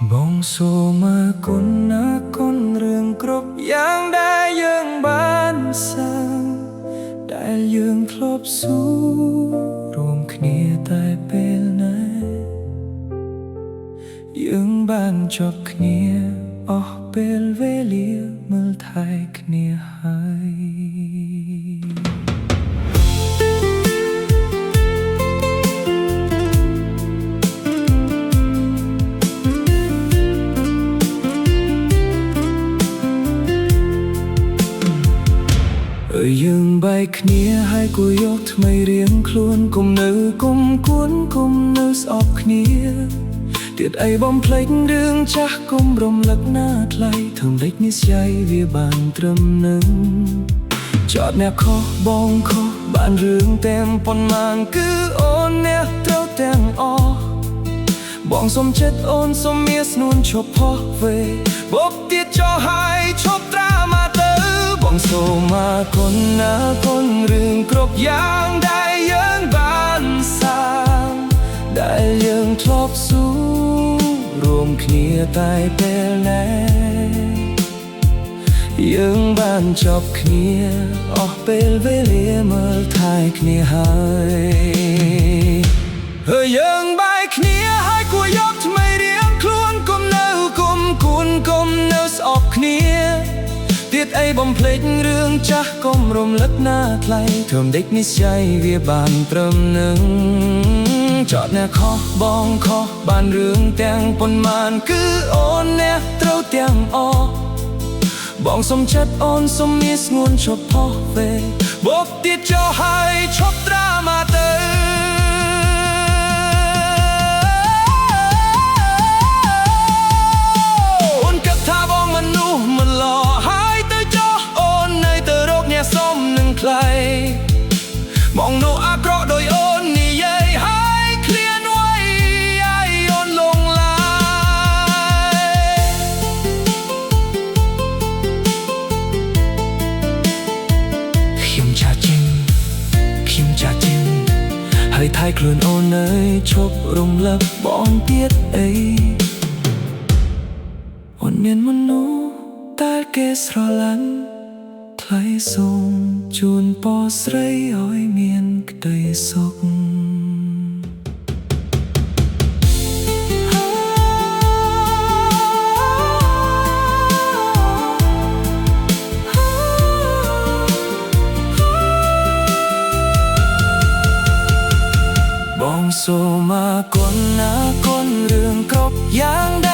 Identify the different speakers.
Speaker 1: បងសូមអរគុណណាកូនរឿងគ្រប់យ៉ាងដែលយើងបានសាងដែលយើងធ្លាប់ស៊ូរួមគ្នាតែពេលណាយើងបានចប់គ្នាអស់ពេលវេលាមើលថែគ្នាហើយយើងបែកគ្នាហើយគួរយកថ្មីរៀងខ្លួនគុំនៅគុំគួនគុំនៅស្អប់គ្នាទៀតអីបំភ្លេចរឿងចាស់គុំរំលឹកណាថ្លៃធ្វើលេចនិស័យវាបានត្រឹមនឹងចោតអ្នកខុសបងខុសបានរឿងទាំងប៉ុន្មានគឺអូនអ្នកត្រូវទាំងអស់បងសុំចិត្តអូនសុំមាសនួនឈប់ផុសវេបបទៀតចោលហើយឈប់ត្រាមកទៅបងសូមអរគុណណាគុណរឿងគ្រប់យ៉ាងដែលយើងបានសាងដែលយើងធ្លាប់ស៊ូរួមគ្នាតែពេលណាយើងបានចប់គ្នាអស់ពេលវេលាមើលថែគ្នាហើយយើងបែកគ្នាហើយគួរយកថ្មីរៀងខ្លួនគុំនៅគុំគួនគុំនៅស្អប់គ្នាទៀតអីបំភ្លេចរឿងចាស់កុំរំលឹកណាថ្លៃធ្វើដេចនិស័យវាបានត្រឹមនឹងចោតអ្នកខុសបងខុសបានរឿងទាំងប៉ុន្មានគឺអូនអ្នកត្រូវទាំងអស់បងសុំចិត្តអូនសុំមាសស្ងួនឈប់ផុសវេបបទៀតចោលហើយឈប់ត្រាមកទៅអូនគិតថាបងមនុស្សមិនល្អហើយទៅចោលអូននៅទៅរកអ្នកសុំនឹងថ្លៃមកនោះអាក្រក់ដោយអូននិយាយហើយឃ្លានໄວឲ្យអូនលងឡាយខ្ញុំចាចិនហើយថៃខ្លួនអូននៅឈប់រំលឹកបងទៀតអីអូនមានមនុស្សតែគេស្រឡាញ់ថ្លៃសូមជូនពរស្រីឲ្យមានក្តីសុខបងសូមអរគុណណាគុណរឿងគ្រប់យ៉ាង